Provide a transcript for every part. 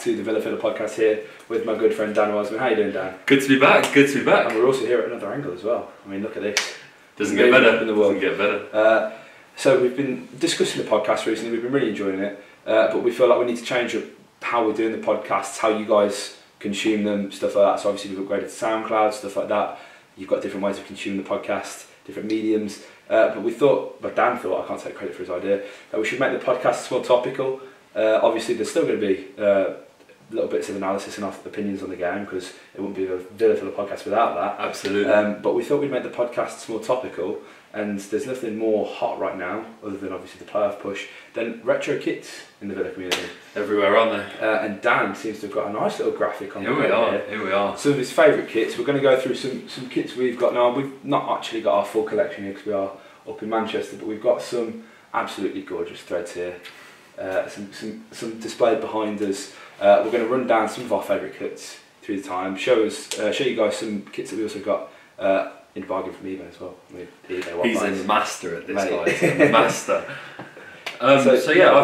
to the Villa podcast here with my good friend Dan Wiseman. How you doing, Dan? Good to be back, good to be back. And we're also here at another angle as well. I mean, look at this. Doesn't get better. In the world. Doesn't get better. So we've been discussing the podcast recently, we've been really enjoying it, but we feel like we need to change up how we're doing the podcasts, how you guys consume them, stuff like that. So obviously we've upgraded to SoundCloud, stuff like that. You've got different ways of consuming the podcast, different mediums. But Dan thought, I can't take credit for his idea, that we should make the podcasts more topical. Obviously there's still going to be little bits of analysis and opinions on the game, because it wouldn't be a Villa podcast without that. Absolutely. But we thought we'd make the podcasts more topical, and there's nothing more hot right now, other than obviously the playoff push, than retro kits in the Villa community. Everywhere, aren't they? And Dan seems to have got a nice little graphic on here we are. Some of his favourite kits. We're going to go through some kits we've got now. We've not actually got our full collection here because we are up in Manchester, but we've got some absolutely gorgeous threads here. Some displayed behind us. We're going to run down some of our favourite kits through the time. Show you guys some kits that we also got in bargain from eBay as well. He's a master at this, Mate. guy. He's a master. So yeah,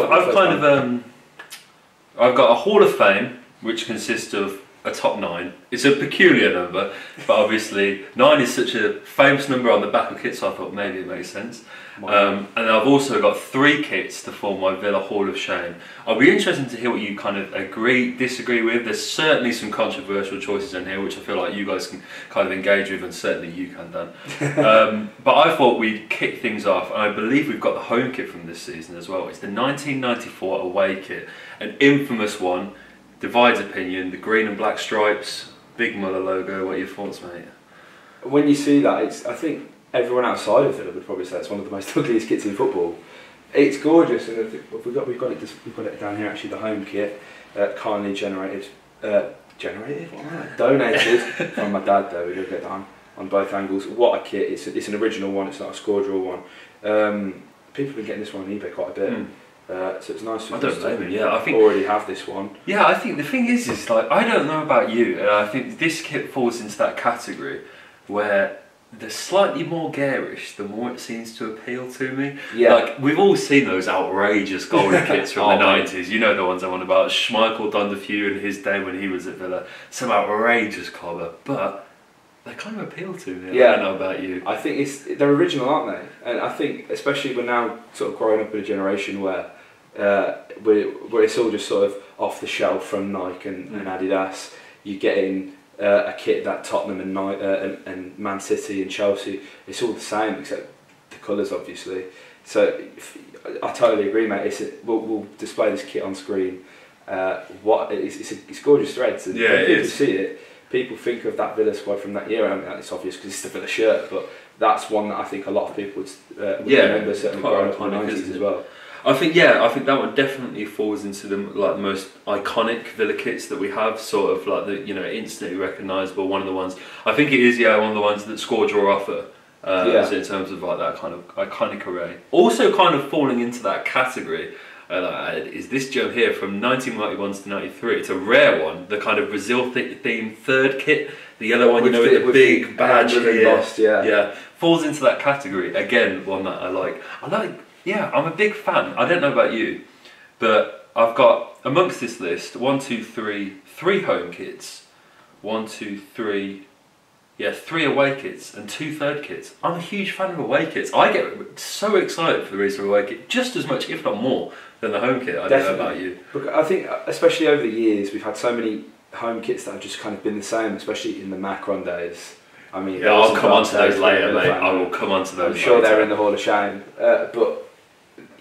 I've got a Hall of Fame which consists of a top 9. It's a peculiar number, but obviously 9 is such a famous number on the back of kits, so I thought maybe it makes sense. And I've also got 3 kits to form my Villa Hall of Shame. I'll be interested to hear what you kind of agree, disagree with. There's certainly some controversial choices in here which I feel like you guys can kind of engage with, and certainly you can, Dan. But I thought we'd kick things off, and I believe we've got the home kit from this season as well. It's the 1994 away kit, an infamous one. Divides opinion, the green and black stripes, big Muller logo. What are your thoughts, mate? When you see that, I think everyone outside of Villa would probably say it's one of the most ugliest kits in football. It's gorgeous, and we've got it down here actually. The home kit, kindly donated from my dad. There we go, get that on both angles. What a kit! It's an original one. It's not a score draw one. People have been getting this one on eBay quite a bit. So it's nice. I don't blame you. Yeah, I think already have this one. Yeah, I think the thing is like, I don't know about you, and I think this kit falls into that category where they're slightly more garish the more it seems to appeal to me. Yeah. Like, we've all seen those outrageous golden kits from the 90s. You know the ones I'm on about. Schmeichel done the few in his day when he was at Villa. Some outrageous cobber, but they kind of appeal to me. Yeah. I don't know about you. I think they're original, aren't they? And I think especially we're now sort of growing up in a generation where where it's all just sort of off the shelf from Nike and Adidas. You're getting a kit that Tottenham and Man City and Chelsea, it's all the same except the colours, obviously. So I totally agree, mate. We'll display this kit on screen. It's gorgeous threads, and yeah, people see it. People think of that Villa squad from that year. I mean, it's obvious because it's the Villa shirt, but that's one that I think a lot of people would remember, certainly growing up in the 90s as well. I think that one definitely falls into the most iconic Villa kits that we have, sort of like the instantly recognisable. One of the ones, I think it is one of the ones that score draw offer. In terms of like that kind of iconic array. Also, kind of falling into that category is this gem here from 1991 to 93. It's a rare one, the kind of Brazil themed third kit, the yellow one, with the big badge here. Yeah, falls into that category again. One that I like. Yeah, I'm a big fan. I don't know about you, but I've got amongst this list 3 home kits, 3 away kits and 2 third kits. I'm a huge fan of away kits. I get so excited for the Easter away kit, just as much, if not more, than the home kit. I don't know about you. But I think, especially over the years, we've had so many home kits that have just kind of been the same, especially in the Macron days. I mean, I'll come on to those later, mate. I will come on to those. I'm sure they're in the Hall of Shame, but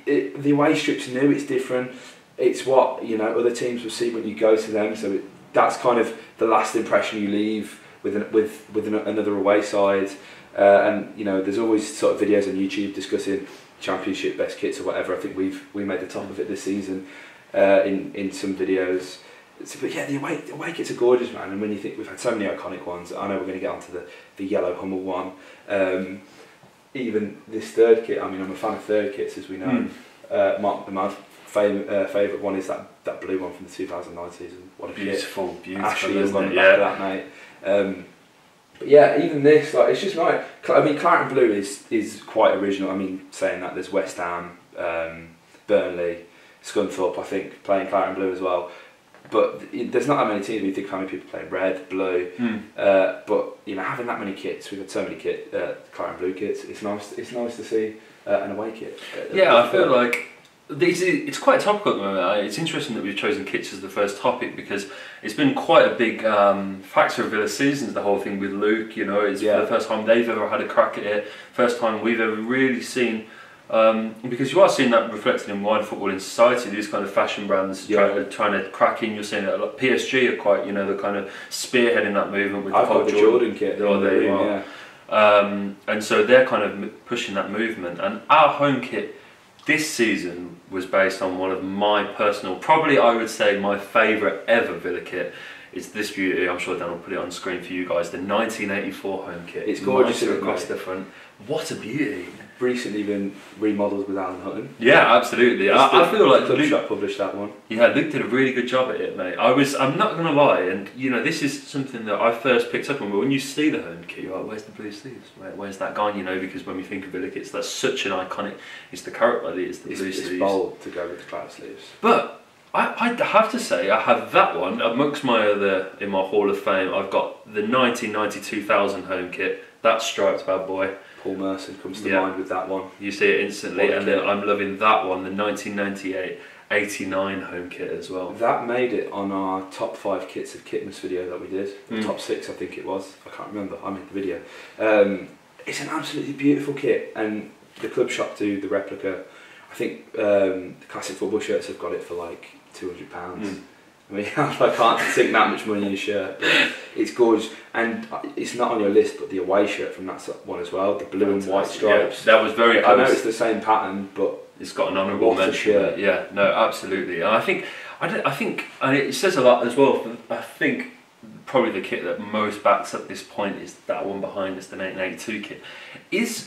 the away strip's new. It's different. It's what other teams will see when you go to them. So that's kind of the last impression you leave with another away side. And there's always sort of videos on YouTube discussing Championship best kits or whatever. I think we made the top of it this season in some videos. But yeah, the away kits are gorgeous, man. And when you think we've had so many iconic ones, I know we're going to get onto the yellow Hummel one. Even this third kit, I mean, I'm a fan of third kits, as we know. My favourite one is that blue one from the 2009 season. What a beautiful, Ashley is on the back of that, mate. But yeah, even this, like, it's just nice. I mean, claret and blue is quite original. I mean, saying that, there's West Ham, Burnley, Scunthorpe, I think, playing claret and blue as well. but there's not that many teams. We think how many people play red, blue, but having that many kits, we've had so many claret and blue kits. It's nice. It's nice to see an away kit. Yeah, I feel like it's quite topical at the moment. It's interesting that we've chosen kits as the first topic because it's been quite a big factor of Villa's seasons. The whole thing with Luke, it's the first time they've ever had a crack at it. First time we've ever really seen. Because you are seeing that reflected in wider football in society, these kind of fashion brands trying to crack in. You're seeing that like PSG are quite, the kind of spearheading that movement with the whole Jordan kit. Oh, there you are. And so they're kind of pushing that movement. And our home kit this season was based on one of my personal, probably I would say my favourite ever Villa kit. It's this beauty. I'm sure Dan will put it on screen for you guys. The 1984 home kit. It's gorgeous across the front. What a beauty! Recently been remodelled with Alan Hutton. Yeah, absolutely. I feel like Club Shop published that one. Yeah, Luke did a really good job at it, mate. I'm not going to lie, and this is something that I first picked up on. But when you see the home kit, you're like, "Where's the blue sleeves? Where's that gone?" Because when we think of Villa kits, that's such an iconic. It's the carrot body. It's the blue sleeves. It's bold to go with the claret sleeves. But I have to say, I have that one amongst my other in my Hall of Fame. I've got the 1992,000 home kit. That striped bad boy. Paul Merson comes to mind with that one. You see it instantly, and then I'm loving that one, the 1998-89 home kit as well. That made it on our top 5 kits of Kitmas video that we did. Top 6, I think it was. I can't remember. I made the video. It's an absolutely beautiful kit, and the Club Shop do the replica. I think the classic football shirts have got it for like £200. I mean, I can't sink that much money in a shirt, but it's gorgeous. And it's not on your list, but the away shirt from that one as well, the blue and white stripes. Yeah, that was very close. I know it's the same pattern, but it's got an honourable mention. Shirt. Yeah, no, absolutely. And I think, and it says a lot as well. I think probably the kit that most backs up this point is that one behind us, the 1982 kit.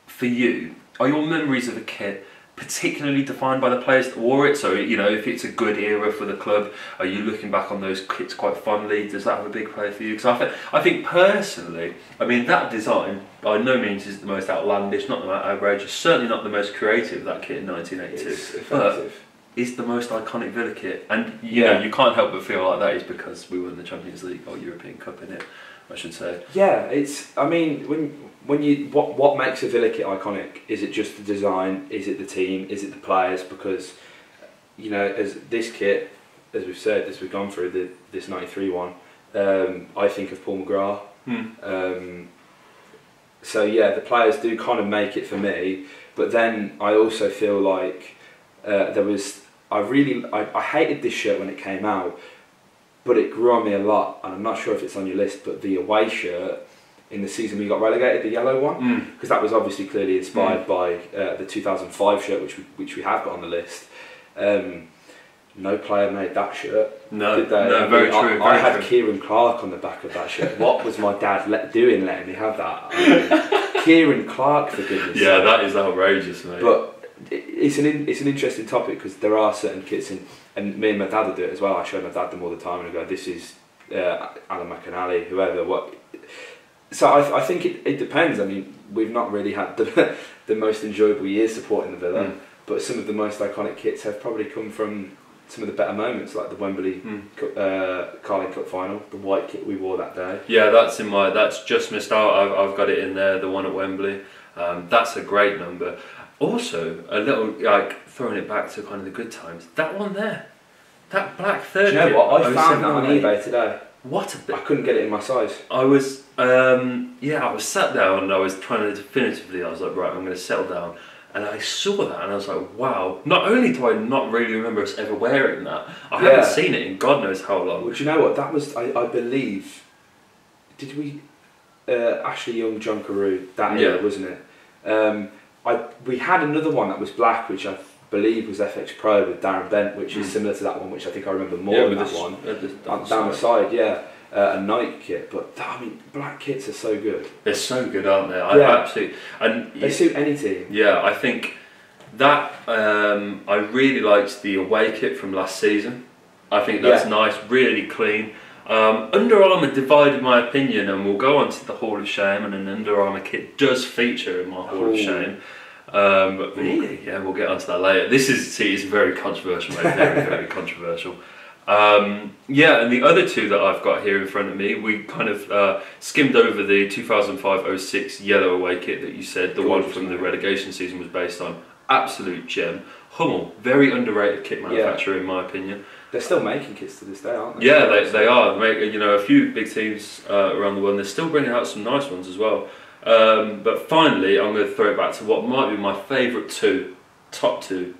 For you, are your memories of a kit particularly defined by the players that wore it? So if it's a good era for the club, are you looking back on those kits quite fondly? Does that have a big play for you? Because I think personally, that design by no means is the most outlandish, not the most outrageous, certainly not the most creative, that kit in 1982, but is the most iconic Villa kit. And you can't help but feel like that is because we won the Champions League or European Cup in it, I should say. Yeah, when you what makes a Villa kit iconic? Is it just the design? Is it the team? Is it the players? Because as this kit, as we've said, as we've gone through this 93 one, I think of Paul McGrath. So yeah, the players do kind of make it for me. But then I also feel like I hated this shirt when it came out, but it grew on me a lot. And I'm not sure if it's on your list, but the away shirt in the season we got relegated, the yellow one, because that was obviously clearly inspired by the 2005 shirt, which we have got on the list. No player made that shirt. No, did they? No, very true. I had Kieran Clark on the back of that shirt. What was my dad letting me have that? Kieran Clark, for goodness sake. Yeah, that is outrageous, mate. But it's an interesting topic because there are certain kits, and me and my dad will do it as well. I show my dad them all the time and I go, this is Alan McAnally, whoever, what. So I think it depends. I mean, we've not really had the most enjoyable years supporting the Villa, but some of the most iconic kits have probably come from some of the better moments, like the Wembley Carling Cup final, the white kit we wore that day. Yeah, that's just missed out. I've got it in there, the one at Wembley. That's a great number. Also, a little throwing it back to kind of the good times. That one there, that black third. Do you know what? I found that on eBay today. What a bit. I couldn't get it in my size. I was sat down and I was trying to definitively, I was like, right, I'm going to settle down. And I saw that and I was like, wow. Not only do I not really remember us ever wearing that, I haven't seen it in God knows how long. Well, do you know what? That was, I believe, did we, Ashley Young, John Carew, that year, wasn't it? We had another one that was black, which I believe was FX Pro with Darren Bent, which is similar to that one, which I think I remember more than that one. Down the side, a night kit, but black kits are so good. They're so good, aren't they? Absolutely, and they suit any team. Yeah, I think that I really liked the away kit from last season. I think that's nice, really clean. Under Armour divided my opinion, and we'll go on to the Hall of Shame, and an Under Armour kit does feature in my Hall of Shame. But really? Yeah, we'll get onto that later. This is very controversial, mate. Very, very controversial. Yeah, and the other two that I've got here in front of me, we kind of skimmed over the 2005-06 yellow away kit that you said, the one from the relegation season was based on. Absolute gem. Hummel, very underrated kit manufacturer in my opinion. They're still making kits to this day, aren't they? Yeah, they are. They make, you know, a few big teams around the world, and they're still bringing out some nice ones as well. But finally, I'm going to throw it back to what might be my favourite top two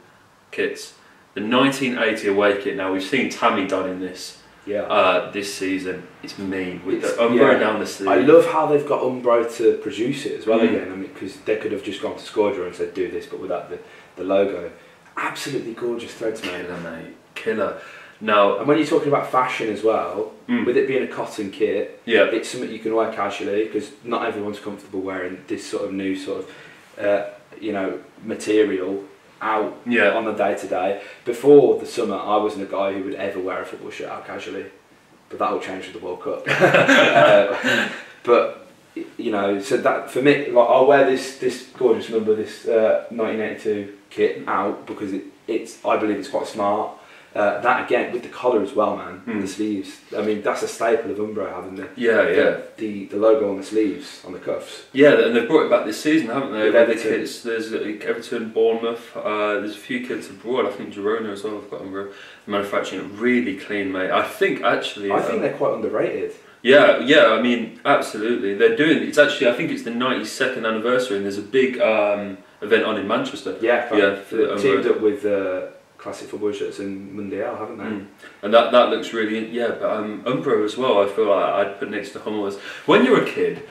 kits. The 1980 away kit. Now, we've seen Tammy donning this this season. It's mean, with the Umbro down the sleeve. I love how they've got Umbro to produce it as well again. I mean, because they could have just gone to Scoredraw and said, do this, but without the logo. Absolutely gorgeous threads, mate. Killer, mate. Killer. Now, and when you're talking about fashion as well, with it being a cotton kit, it's something you can wear casually, because not everyone's comfortable wearing this sort of new sort of, you know, material out on the day-to-day. Before the summer, I wasn't a guy who would ever wear a football shirt out casually, but that will change with the World Cup. But you know, so that for me, like, I'll wear this gorgeous number, this 1982 kit out because I believe it's quite smart. That again with the collar as well, man. The sleeves. I mean, that's a staple of Umbro, having the logo on the sleeves, on the cuffs. Yeah, and they've brought it back this season, haven't they? With Everton. Kits, there's Everton, Bournemouth. There's a few kits abroad. I think Girona as well. I've got Umbro manufacturing it really clean, mate. I think actually. I think they're quite underrated. Yeah. I mean, absolutely. They're doing. It's actually. I think it's the 92nd anniversary, and there's a big event on in Manchester. Teamed up with classic football shirts in Mundial, haven't they? And that looks really, but Umbro as well, I feel like I'd put next to Hummel as, when you're a kid,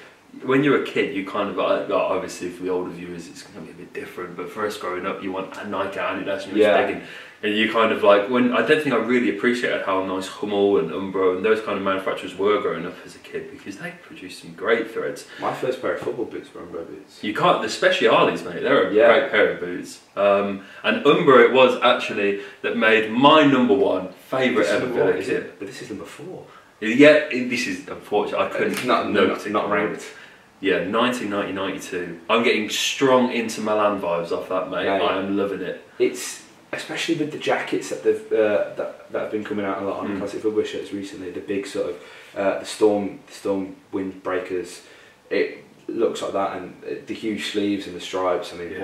you kind of, obviously for the older viewers it's going to be a bit different, but for us growing up you want a Nike Adidas and begging, and you kind of like, I don't think I really appreciated how nice Hummel and Umbro and those kind of manufacturers were growing up as a kid, because they produced some great threads. My first pair of football boots were Umbro boots. You can't, the Speciales, mate, they're a great pair of boots. And Umbro it was actually that made my number one favourite ever Villa kit. But this is number 4. Yeah, this is unfortunate. I couldn't not ranked. Yeah, 1990-92. I'm getting strong Inter Milan vibes off that, mate. I am loving it. It's especially with the jackets that they've that have been coming out a lot on classic football shirts recently. The big sort of the storm windbreakers. It looks like that, and the huge sleeves and the stripes. I mean,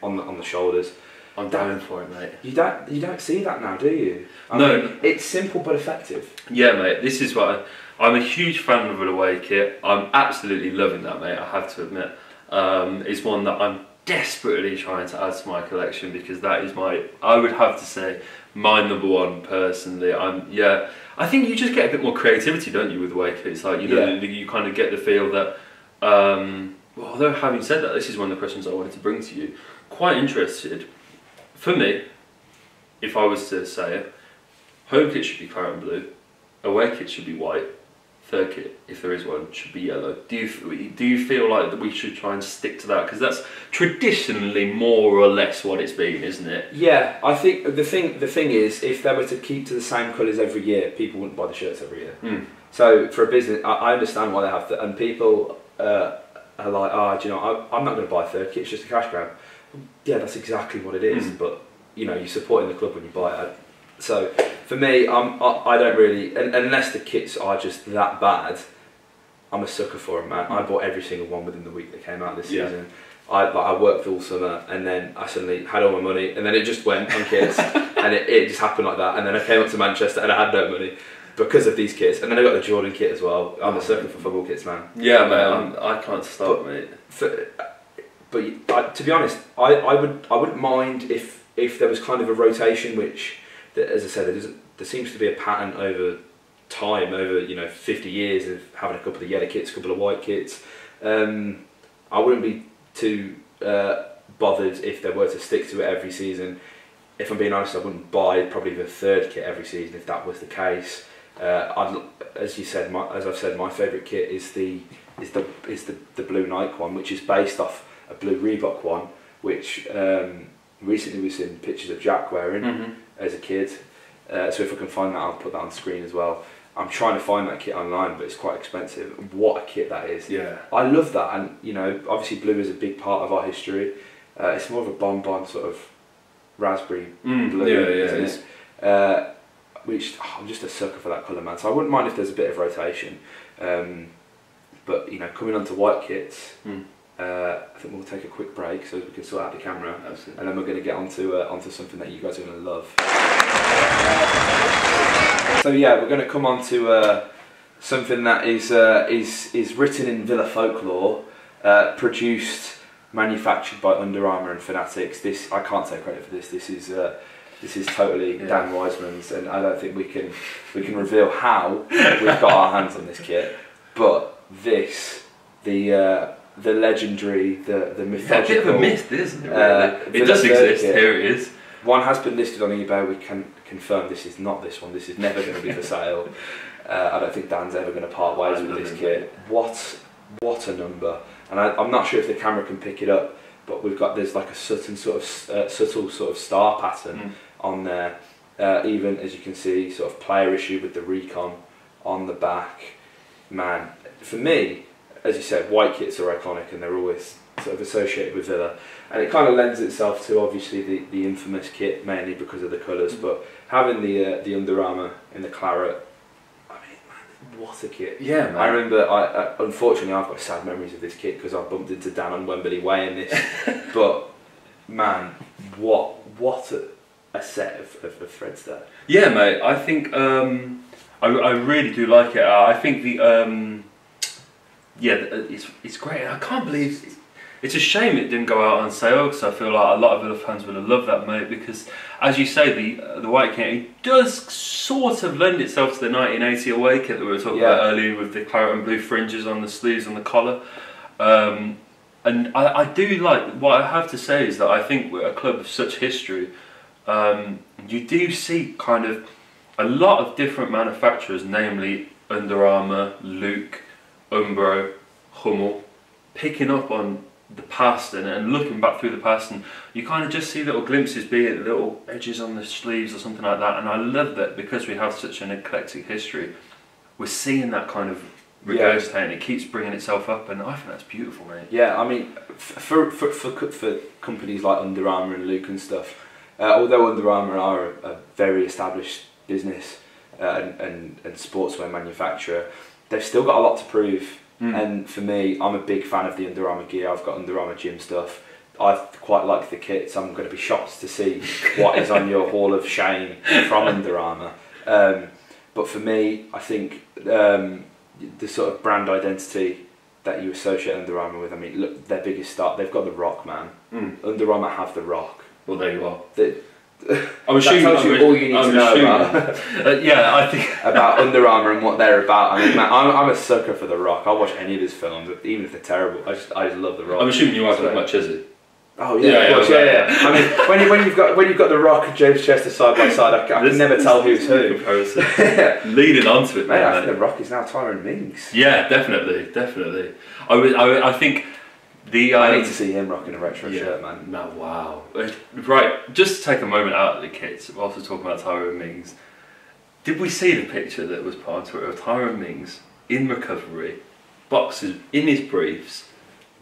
on the shoulders. I'm down for it, mate. You don't see that now, do you? I mean, it's simple but effective. Yeah, mate. This is what I'm a huge fan of an away kit. I'm absolutely loving that, mate. I have to admit, it's one that I'm desperately trying to add to my collection, because that is I would have to say, my number one personally. I think you just get a bit more creativity, don't you, with away kits? Like, you know, you kind of get the feel that. Well, although having said that, this is one of the questions I wanted to bring to you. Quite interested. For me, if I was to say it, home kit should be claret and blue, away kit should be white, third kit, if there is one, should be yellow. Do you feel like that we should try and stick to that? Because that's traditionally more or less what it's been, isn't it? Yeah, I think the thing is, if they were to keep to the same colours every year, people wouldn't buy the shirts every year. So for a business, I understand why they have to, and people are like, do you know, I'm not going to buy a third kit, it's just a cash grab. Yeah, that's exactly what it is, but you know, you're supporting the club when you buy it. So for me, I don't really, unless the kits are just that bad, I'm a sucker for them, man. I bought every single one within the week that came out this season. I worked all summer, and then I suddenly had all my money, and then it just went on kits, and it just happened like that. And then I came up to Manchester and I had no money because of these kits, and then I got the Jordan kit as well. I'm a sucker for football kits, man. Yeah, mate, I can't stop, mate. But to be honest, I wouldn't mind if there was kind of a rotation, which, as I said, there seems to be a pattern over time, over 50 years of having a couple of yellow kits, a couple of white kits. I wouldn't be too bothered if they were to stick to it every season. If I'm being honest, I wouldn't buy probably the third kit every season if that was the case. As you said, as I've said, my favourite kit is the blue Nike one, which is based off a blue Reebok one, which recently we've seen pictures of Jack wearing as a kid. So if I can find that, I'll put that on screen as well. I'm trying to find that kit online, but it's quite expensive. What a kit that is! Yeah, I love that, and obviously blue is a big part of our history. It's more of a bonbon sort of raspberry blue. which I'm just a sucker for that colour, man. So I wouldn't mind if there's a bit of rotation. But you know, coming on to white kits, I think we'll take a quick break so we can sort out the camera. Absolutely. And then we're going to get onto something that you guys are going to love. So yeah, we're going to come on to something that is written in Villa folklore, produced, manufactured by Under Armour and Fanatics. This, I can't take credit for this. This is totally Dan Wiseman's, and I don't think we can reveal how we've got our hands on this kit. But this, the legendary, the mythological. Yeah, a bit of a myth, isn't it? Really? It does exist. Kit. Here it is. One has been listed on eBay. We can confirm this is not this one. This is never going to be for sale. I don't think Dan's ever going to part ways with this kit. What a number! And I'm not sure if the camera can pick it up, but there's like a subtle sort of star pattern on there. Even as you can see, sort of player issue with the recon on the back. Man, for me, as you said, white kits are iconic and they're always sort of associated with Villa, and it kind of lends itself to obviously the infamous kit mainly because of the colours, but having the Under Armour in the claret, I mean, man, what a kit! Yeah, man. I remember. Unfortunately, I've got sad memories of this kit because I bumped into Dan on Wembley weighing this, but man, what a set of threads there. Yeah, mate. I think I really do like it. I think it's great. I can't believe it's a shame it didn't go out on sale, because I feel like a lot of Villa fans would have loved that, mate. Because as you say, the white kit, it does sort of lend itself to the 1980 away kit that we were talking about earlier, with the claret and blue fringes on the sleeves and the collar. And I do like, what I have to say is that I think we're a club of such history. You do see kind of a lot of different manufacturers, namely Under Armour, Luke, Umbro, Hummel, picking up on the past and looking back through the past, and you kind of just see little glimpses, be it little edges on the sleeves or something like that. And I love that, because we have such an eclectic history, we're seeing that kind of regurgitating. It keeps bringing itself up, and I think that's beautiful, mate. Yeah, I mean, for companies like Under Armour and Luke and stuff, although Under Armour are a very established business and sportswear manufacturer, they've still got a lot to prove. And for me, I'm a big fan of the Under Armour gear. I've got Under Armour gym stuff. I quite like the kits. I'm going to be shocked to see what is on your Hall of Shame from Under Armour. But for me, I think the sort of brand identity that you associate Under Armour with, I mean, look, their biggest start, they've got the Rock, man. Under Armour have the Rock. Well, there you are. I'm assuming that tells you all you need to know about. Yeah, I think about Under Armour and what they're about. I mean, man, I'm a sucker for The Rock. I'll watch any of his films, even if they're terrible. I just love The Rock. I'm assuming you like it much, is it? Oh yeah, of course, yeah. I mean, when you've got The Rock and James Chester side by side, I can never tell who's who. Leading onto it, mate. I think The Rock is now Tyrone Mings. Yeah, definitely. I think. I need to see him rocking a retro shirt, man. No, wow. Right, just to take a moment out of the kits, whilst we're talking about Tyrone Mings, did we see the picture that was put on Twitter of Tyrone Mings in recovery, boxes in his briefs?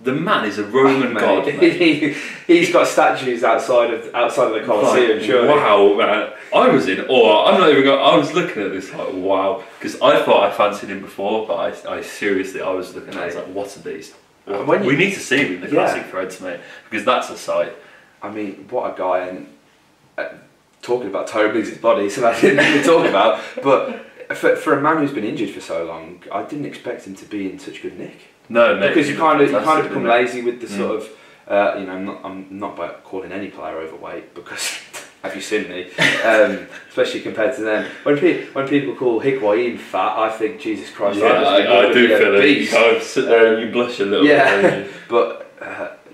The man is a Roman god, mate. He's got statues outside of the Colosseum, surely. Wow, man. I was in awe. I was looking at this like, wow. Because I thought I fancied him before, but I seriously, I was looking at it, I was like, what a beast. We need to see him in the classic threads, mate, because that's a sight. I mean, what a guy, and talking about Tyrone Mings' body, so that didn't even talk about, but for a man who's been injured for so long, I didn't expect him to be in such good nick. No, mate. Because you kind of become lazy with the sort of, I'm not by calling any player overweight, because have you seen me? Especially compared to them. When people call Higuain fat, I think, Jesus Christ, I do feel it. You kind of sit there and you blush a little bit. But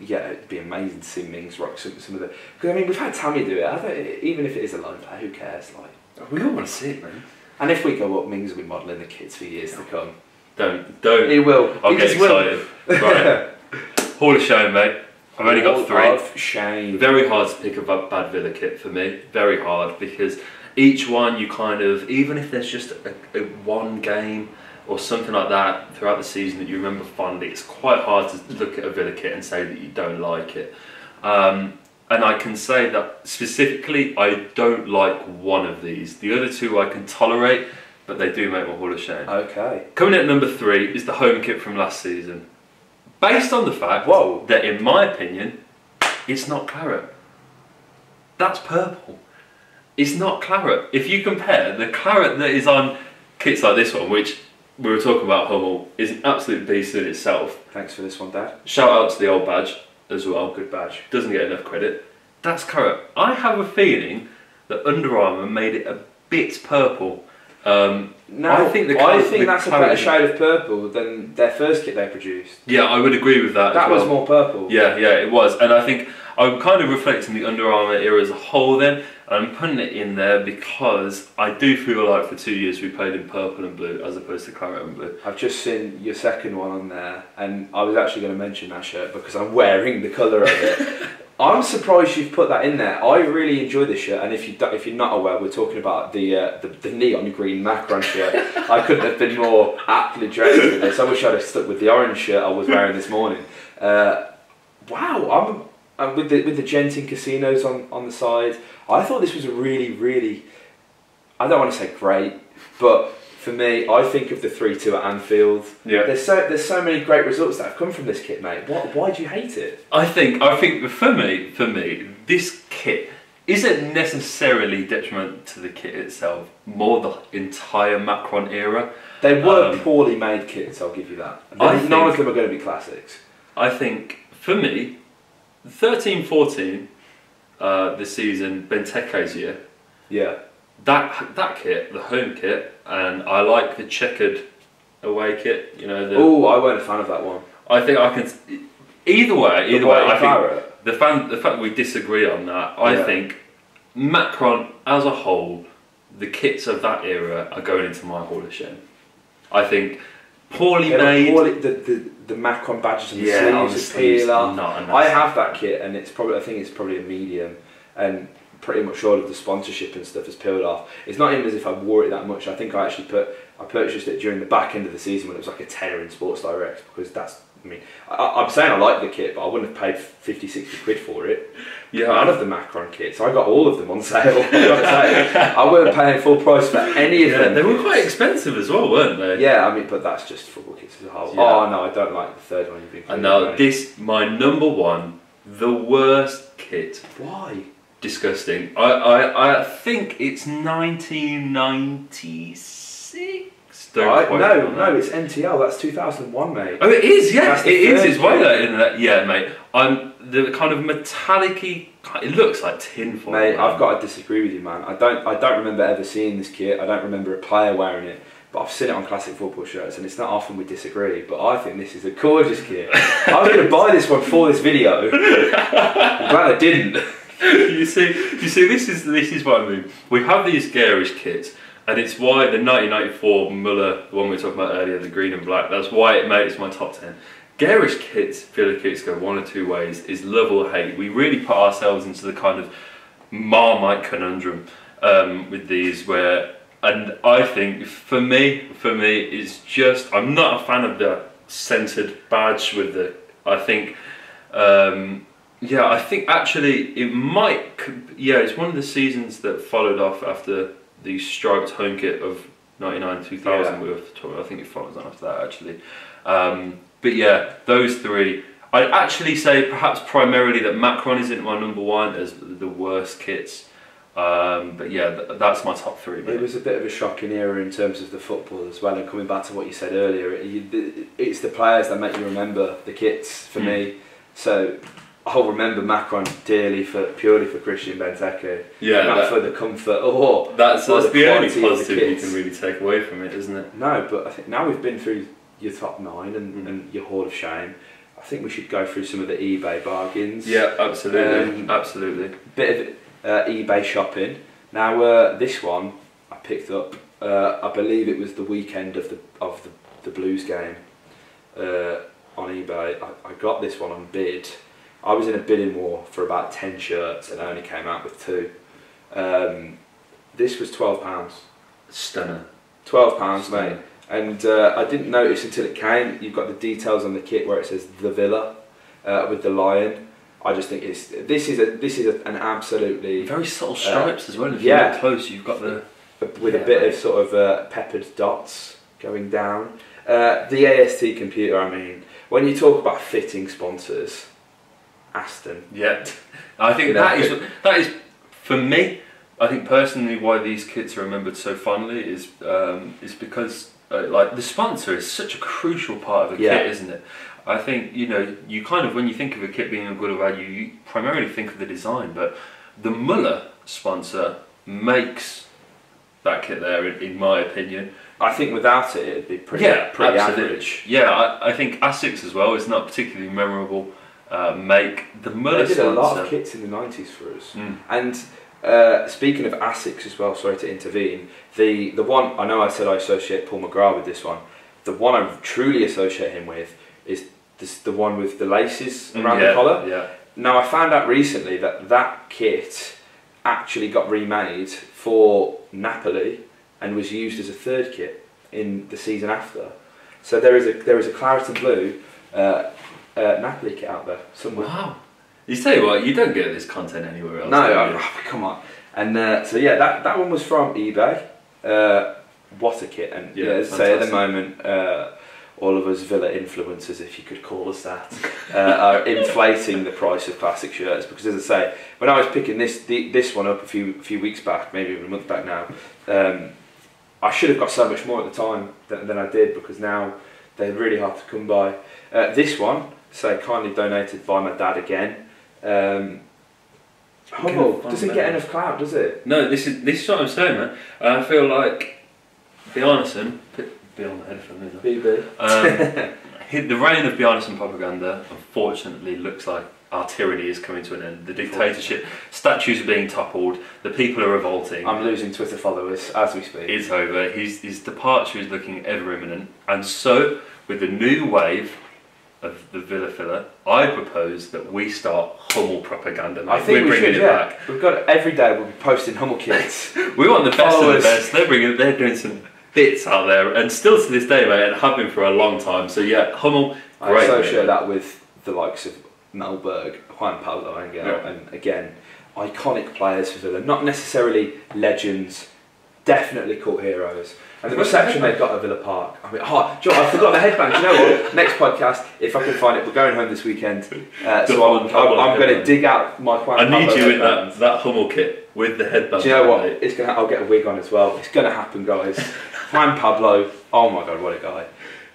it'd be amazing to see Mings rock some of the. Because I mean, we've had Tammy do it. Even if it is a loan player, who cares? Like, we all want to see it, man. And if we go up, Mings will be modelling the kids for years to come. Don't. He will. I'll get excited. Right. Hall of Shame, mate. I've only got 3. Hall of Shame. Very hard to pick a bad Villa kit for me. Very hard, because each one you kind of, even if there's just a one game or something like that throughout the season that you remember fondly, it's quite hard to look at a Villa kit and say that you don't like it. And And I can say that specifically, I don't like one of these. The other two I can tolerate, but they do make my Hall of Shame. Okay. Coming in at number 3 is the home kit from last season. Based on the fact that, in my opinion, it's not claret. That's purple. It's not claret. If you compare the claret that is on kits like this one, which we were talking about, Hummel, is an absolute beast in itself. Thanks for this one, Dad. Shout out to the old badge as well. Good badge. Doesn't get enough credit. That's claret. I have a feeling that Under Armour made it a bit purple. I think that's a better shade of purple than their first kit they produced. Yeah, I would agree with that. That was more purple. Yeah, it was, and I think I'm kind of reflecting the Under Armour era as a whole. Then I'm putting it in there because I do feel like for 2 years we played in purple and blue as opposed to claret and blue. I've just seen your second one on there, and I was actually going to mention that shirt because I'm wearing the colour of it. I'm surprised you've put that in there. I really enjoy this shirt, and if you're not aware, we're talking about the neon green Macron shirt. I couldn't have been more aptly dressed with this. I wish I'd have stuck with the orange shirt I was wearing this morning. Wow, I'm with the Genting casinos on the side. I thought this was a really, I don't want to say great, but for me, I think of the 3-2 at Anfield. Yeah. There's so many great results that have come from this kit, mate. Why do you hate it? I think for me, this kit isn't necessarily detrimental to the kit itself, more the entire Macron era. They were poorly made kits, I'll give you that. None of them are going to be classics. I think, for me, 13-14, the season, Benteke's year. Yeah. That kit, the home kit, and I like the checkered away kit. You know. Oh, I weren't a fan of that one. I think I can. Either way, I think the fact we disagree on that. I think Macron as a whole, the kits of that era are going into my Hall of Shame. I think poorly made. The Macron badges and the sleeves peel off. I have that kit, and I think it's probably a medium, and pretty much all of the sponsorship and stuff has peeled off. It's not even as if I wore it that much. I think I purchased it during the back end of the season when it was like a tenner in Sports Direct, because I'm saying I like the kit, but I wouldn't have paid 50-60 quid for it. Yeah, none of the Macron kits. I got all of them on sale. I weren't paying full price for any of them. They were quite expensive as well, weren't they? Yeah, but that's just football kits as a whole. Yeah. Oh no, I don't like the third one you've been. And now my number one, the worst kit. Why? Disgusting. I think it's 1996. No, it's NTL. That's 2001, mate. Oh, it is. Yes, it is. It's way later than that. Yeah, mate. The kind of metallic-y. It looks like tinfoil. Mate, I've got to disagree with you, man. I don't remember ever seeing this kit. I don't remember a player wearing it. But I've seen it on classic football shirts, and it's not often we disagree. But I think this is a gorgeous kit. I was going to buy this one for this video. I'm glad I didn't. You see, this is what I mean. We have these garish kits, and it's why the 1994 Muller, the one we were talking about earlier, the green and black, that's why it makes my top 10. Garish kits, Villa kits go one or two ways, is love or hate. We really put ourselves into the kind of Marmite conundrum with these, and I think for me, it's just, I'm not a fan of the centered badge with the, I think actually it might, it's one of the seasons that followed off after the striped home kit of 99-2000. Yeah. I think it follows on after that actually. But yeah, those three. I'd actually say perhaps primarily that Macron isn't my number one as the worst kits. But yeah, that's my top three. Mate. It was a bit of a shocking era in terms of the football as well, and coming back to what you said earlier, it's the players that make you remember the kits for me. So I'll remember Macron dearly purely for Christian Benteke. Yeah, not for the comfort. That's the only positive you can really take away from it, isn't it? No, but I think now we've been through your top 9 and your Hall of Shame. I think we should go through some of the eBay bargains. Yeah, absolutely, absolutely. Bit of eBay shopping. Now this one I picked up. I believe it was the weekend of the Blues game on eBay. I got this one on bid. I was in a bidding war for about 10 shirts and I only came out with 2. This was £12. Stunner. £12, mate. And I didn't notice until it came. You've got the details on the kit where it says the Villa with the lion. I just think this is an absolutely very subtle stripes as well. If yeah. you look close, you've got the with a bit of sort of peppered dots going down. The AST computer. I mean, when you talk about fitting sponsors, Aston. Yeah, I think that is for me. I think personally why these kits are remembered so fondly is because like the sponsor is such a crucial part of a kit, isn't it? I think you kind of, when you think of a kit being of good value, you primarily think of the design, but the Muller sponsor makes that kit there, in my opinion. I think without it, it'd be pretty average. Yeah, I think Asics as well is not particularly memorable make. The Muller They did sponsor, a lot of kits in the 90s for us. And speaking of Asics as well, sorry to intervene, the one, I know I said I associate Paul McGrath with this one, the one I truly associate him with is the one with the laces around the collar. Yeah. Now I found out recently that kit actually got remade for Napoli and was used as a third kit in the season after. So there is a claret and blue Napoli kit out there somewhere. Wow. You tell you what, you don't get this content anywhere else. No, come on. And so yeah, that one was from eBay. What a kit! And as I say, at the moment, all of us Villa influencers, if you could call us that, are inflating the price of classic shirts, because, as I say, when I was picking this one up a few weeks back, maybe even a month back now, I should have got so much more at the time than I did, because now they're really hard to come by. This one, say, kindly donated by my dad again. Hummel doesn't get enough clout, does it? No, this is what I'm saying, man. I feel like Bjarnason, be on the headphone, the reign of Bjarnason propaganda, unfortunately, looks like our tyranny is coming to an end. The dictatorship, statues are being toppled, the people are revolting. I'm losing Twitter followers as we speak. It's over. His departure is looking ever imminent, and so with the new wave of the Villa filler, I propose that we start Hummel propaganda. Mate. I think we're bringing it back. We've got every day. We'll be posting Hummel kits. We want the best of the best. They're doing some bits out there, and still to this day, mate, and have been for a long time. So yeah, Hummel. I associate that with the likes of Melberg, Juan Pablo Angel, and again, iconic players for Villa. Not necessarily legends, definitely cult heroes. And the reception they've got at Villa Park. I mean, I forgot the headband. Do you know what? Next podcast, if I can find it, we're going home this weekend. So I'm going to dig out my Juan Pablo I need you headband. in that Hummel kit with the headband. Do you know what? I'll get a wig on as well. It's going to happen, guys. Juan Pablo, oh my God, what a guy.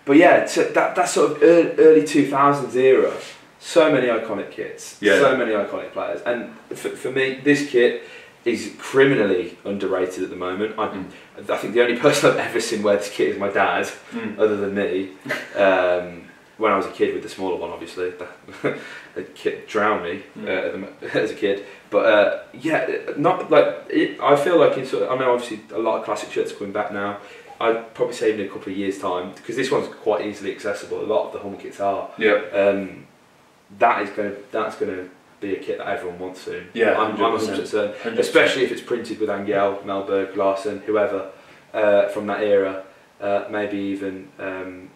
But yeah, that sort of early 2000s era, so many iconic kits, so many iconic players. And for me, this kit is criminally underrated at the moment. I think the only person I've ever seen wear this kit is my dad, other than me. When I was a kid with the smaller one, obviously, the kit drowned me as a kid. But not like I feel like I know obviously a lot of classic shirts are coming back now. I'd probably say in a couple of years' time, because this one's quite easily accessible. A lot of the Hummel kits are. Yeah. That's gonna be a kit that everyone wants soon. Yeah, I'm 100% certain. Especially if it's printed with Angel, Melberg, Larson, whoever from that era. Maybe even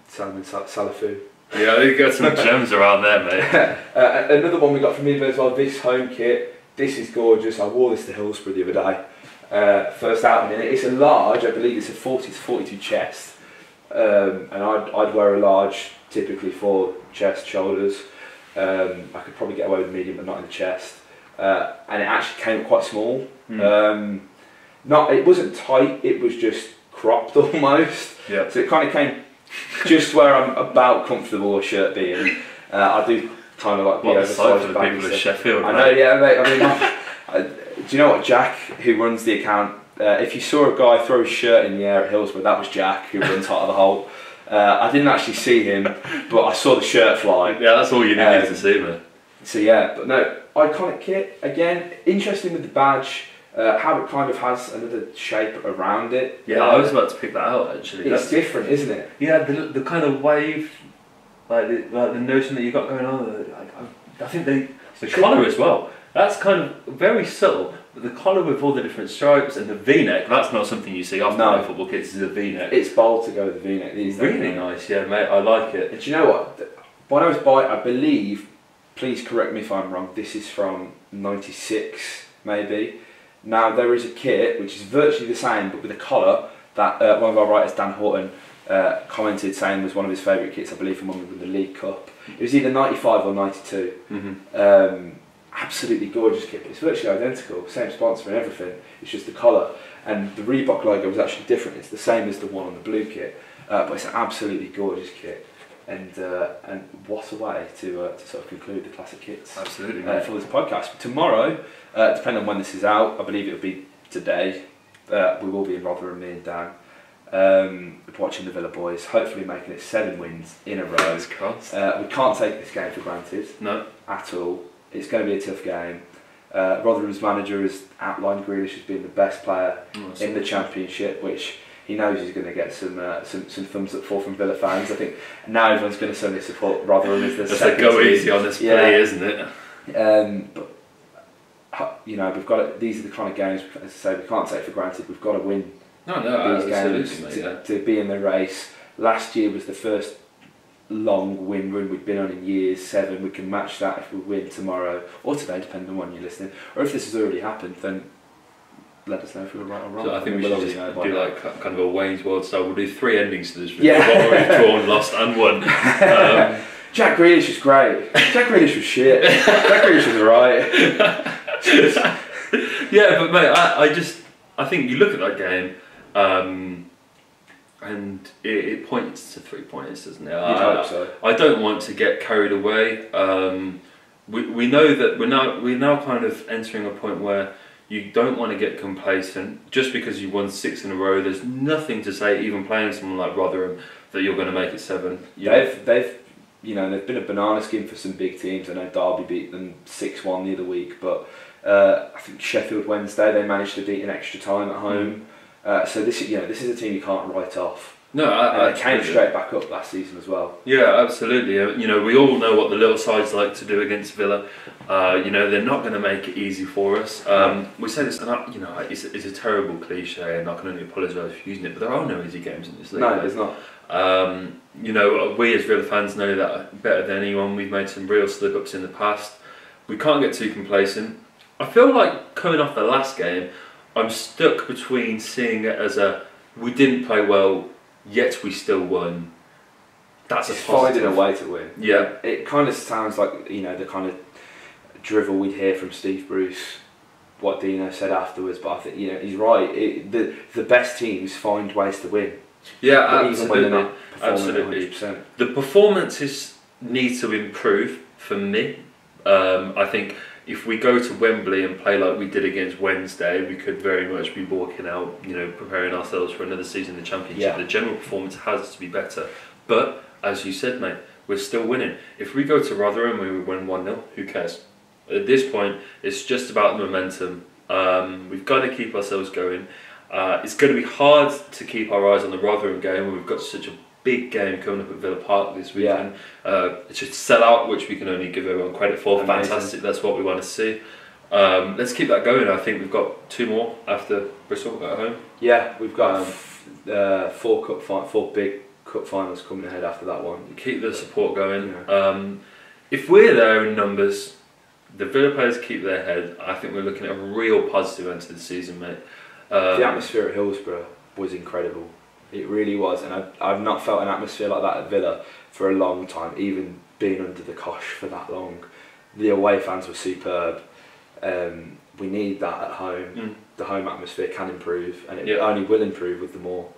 Salman Salafu. Yeah, you got some gems around there, mate. Another one we got from Evo as well. This home kit. This is gorgeous. I wore this to Hillsborough the other day. First outing in it. It's a large. I believe it's a 40 to 42 chest. And I'd wear a large, typically for chest, shoulders. I could probably get away with a medium, but not in the chest. And it actually came quite small. It wasn't tight. It was just cropped almost. Yeah. So it kind of came just where I'm about comfortable a shirt being. I do kind of like the oversized for the people of Sheffield. I know, yeah, mate. I mean, do you know what, Jack, who runs the account? If you saw a guy throw his shirt in the air at Hillsborough, that was Jack, who runs Heart of the Holte. I didn't actually see him, but I saw the shirt fly. Yeah, that's all you needed to see, man. So yeah, but no, iconic kit. Again, interesting with the badge, how it kind of has another shape around it. Yeah, I was about to pick that out actually. It's different, isn't it? Yeah, the kind of wave, like the notion that you got going on. I think the collar as well. That's kind of very subtle. But the collar with all the different stripes and the V-neck, that's not something you see often in football kits, is a V-neck. It's bold to go with the V-neck these days. Really nice, yeah, mate, I like it. And do you know what? When I was I believe please correct me if I'm wrong, this is from 96 maybe. Now there is a kit which is virtually the same but with a collar that one of our writers, Dan Horton, commented saying was one of his favourite kits, I believe, from when we won the League Cup. It was either 95 or 92. Absolutely gorgeous kit, but it's virtually identical, same sponsor and everything, it's just the collar. And the Reebok logo was actually different, it's the same as the one on the blue kit, but it's an absolutely gorgeous kit. And what a way to sort of conclude the classic kits. Absolutely, for this podcast. Tomorrow, depending on when this is out, I believe it'll be today, we will be in Rotherham, me and Dan, watching the Villa boys, hopefully making it 7 wins in a row. We can't take this game for granted. No. At all. It's going to be a tough game. Rotherham's manager has outlined Grealish as being the best player in the Championship, which he knows he's going to get some thumbs up for from Villa fans. I think now everyone's going to suddenly support Rotherham as the second go team. easy on this play, isn't it? But you know, we've got to, these are the kind of games, as I say, we can't take for granted. We've got to win these games to be in the race. Last year was the first long win run we've been on in years, 7. We can match that if we win tomorrow or today, depending on when you're listening. Or if this has already happened, then let us know if we were right or wrong. So I think we should just do like kind of a Wayne's World style. We'll do 3 endings to this video. We've drawn, lost and won. Jack Grealish was great. Jack Grealish was shit. Jack Grealish was alright. Yeah, but mate, I think you look at that game, and it points to 3 points, doesn't it? You'd hope so. I don't want to get carried away. We know that we're now kind of entering a point where you don't want to get complacent. Just because you won 6 in a row, there's nothing to say, even playing someone like Rotherham, that you're going to make it 7. They've been a banana skin for some big teams. I know Derby beat them 6-1 the other week, but I think Sheffield Wednesday they managed to beat in extra time at home. So this is a team you can't write off. No, they came straight back up last season as well. Yeah, absolutely. You know, we all know what the little sides like to do against Villa. You know, they're not going to make it easy for us. We say this, and you know, it's a terrible cliche, and I can only apologise for using it. But there are no easy games in this league. No, there's not. You know, we as Villa fans know that better than anyone. We've made some real slip-ups in the past. We can't get too complacent. I feel like coming off the last game, I'm stuck between seeing it as we didn't play well, yet we still won. That's a positive. Finding a way to win. Yeah. It kind of sounds like, you know, the kind of drivel we'd hear from Steve Bruce, what Dino said afterwards, but I think, you know, he's right. The best teams find ways to win. Yeah, but absolutely. Even when they're not performing 100%. The performances need to improve for me. I think if we go to Wembley and play like we did against Wednesday, we could very much be walking out, you know, preparing ourselves for another season in the Championship. Yeah. The general performance has to be better. But, as you said, mate, we're still winning. If we go to Rotherham and we win 1-0, who cares? At this point, it's just about the momentum. We've got to keep ourselves going. It's going to be hard to keep our eyes on the Rotherham game when we've got such a big game coming up at Villa Park this weekend. It's a sellout, which we can only give everyone credit for. Amazing. Fantastic, that's what we want to see. Let's keep that going. I think we've got 2 more after Bristol at home. Yeah, we've got 4 big cup finals coming ahead after that one. Keep the support going. Yeah. If we're there in numbers, the Villa players keep their head, I think we're looking at a real positive end to the season, mate. The atmosphere at Hillsborough was incredible. It really was, and I've not felt an atmosphere like that at Villa for a long time, even being under the cosh for that long. The away fans were superb. We need that at home. The home atmosphere can improve, and it only will improve with the more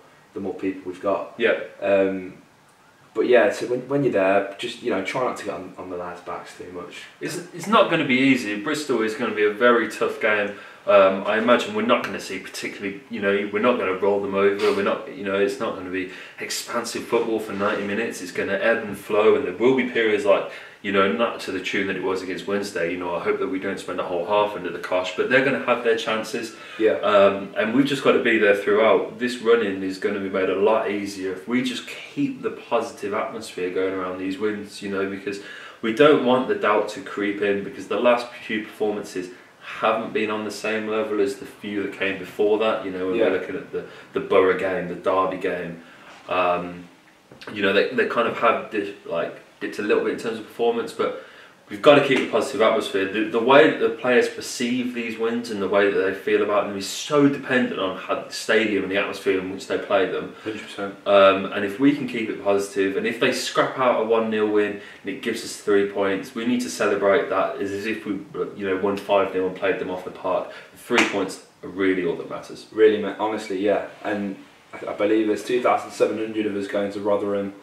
people we've got. But yeah, so when you're there, just, you know, try not to get on the lads' backs too much. It's not going to be easy. Bristol is going to be a very tough game. I imagine we're not going to see particularly, you know, we're not going to roll them over. We're not, you know, it's not going to be expansive football for 90 minutes. It's going to ebb and flow, and there will be periods like, you know, not to the tune that it was against Wednesday. You know, I hope that we don't spend a whole half under the cosh, but they're going to have their chances. And we've just got to be there throughout. This run-in is going to be made a lot easier if we just keep the positive atmosphere going around these wins, you know, because we don't want the doubt to creep in, because the last few performances haven't been on the same level as the few that came before that. You know, when we're looking at the Borough game, the Derby game, you know, they kind of have this, like, dipped a little bit in terms of performance, but we've got to keep a positive atmosphere. The way that the players perceive these wins and the way that they feel about them is so dependent on how the stadium and the atmosphere in which they play them. 100%. And if we can keep it positive, and if they scrap out a 1-0 win and it gives us 3 points, we need to celebrate that as if we won 5-0 and played them off the park. The 3 points are really all that matters. Really, honestly, yeah. And I believe there's 2,700 of us going to Rotherham.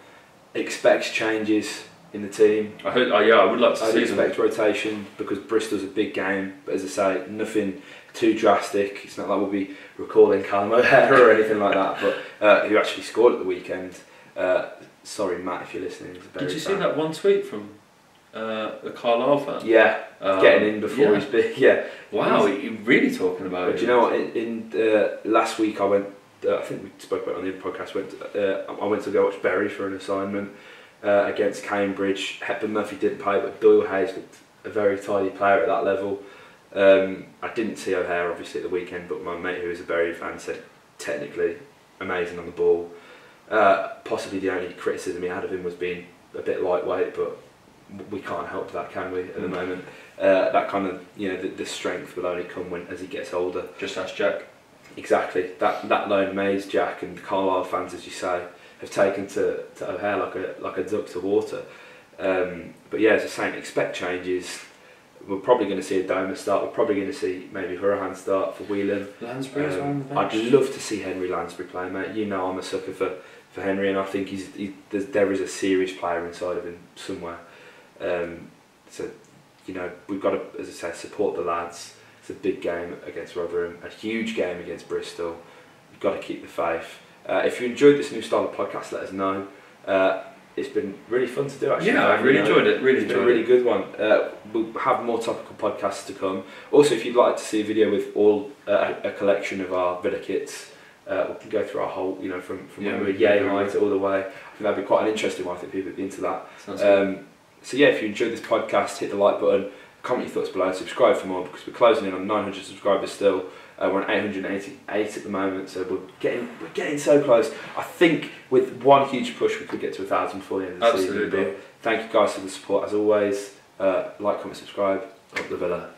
Expects changes in the team. I would like to see them. I expect rotation because Bristol's a big game, but as I say, nothing too drastic. It's not like we'll be recalling Callum O'Hare or anything like that, but who actually scored at the weekend. Sorry, Matt, if you're listening. Did you see that one tweet from a Carlisle fan? Yeah, getting in before he's big. Yeah. Wow, you're really talking about it. Do you know what? In last week, I went. I think we spoke about it on the podcast. I went to go watch Bury for an assignment against Cambridge. Hepburn Murphy didn't play, but Doyle Hayes looked a very tidy player at that level. I didn't see O'Hare obviously at the weekend, but my mate who is a Bury fan said technically amazing on the ball. Possibly the only criticism he had of him was being a bit lightweight, but we can't help that, can we? At the moment, that kind of the strength will only come as he gets older. Just ask Jack. Exactly. That lone Mays, Jack, and Carlisle fans, as you say, have taken to O'Hare like a duck to water. But yeah, as I was saying, expect changes. We're probably going to see a Doma start. We're probably going to see maybe Hurahan start for Whelan. Lansbury as well on the bench. I'd love to see Henry Lansbury play, mate. You know I'm a sucker for Henry, and I think there is a serious player inside of him somewhere. So we've got to, as I say, support the lads. It's a big game against Rotherham, a huge game against Bristol. We've got to keep the faith. If you enjoyed this new style of podcast, let us know. It's been really fun to do, actually. Yeah, I really enjoyed it. It's been a really good one. We'll have more topical podcasts to come. Also, if you'd like to see a video with all a collection of our Villa kits, we can go through our whole, from when we were yay height all the way. I think that'd be quite an interesting one. I think people would be into that. So yeah, if you enjoyed this podcast, hit the like button, comment your thoughts below, subscribe for more because we're closing in on 900 subscribers still. We're on 888 at the moment, so we're getting so close. I think with one huge push we could get to 1,000 before the end of the season. But thank you guys for the support as always. Like, comment, subscribe. Up the Villa.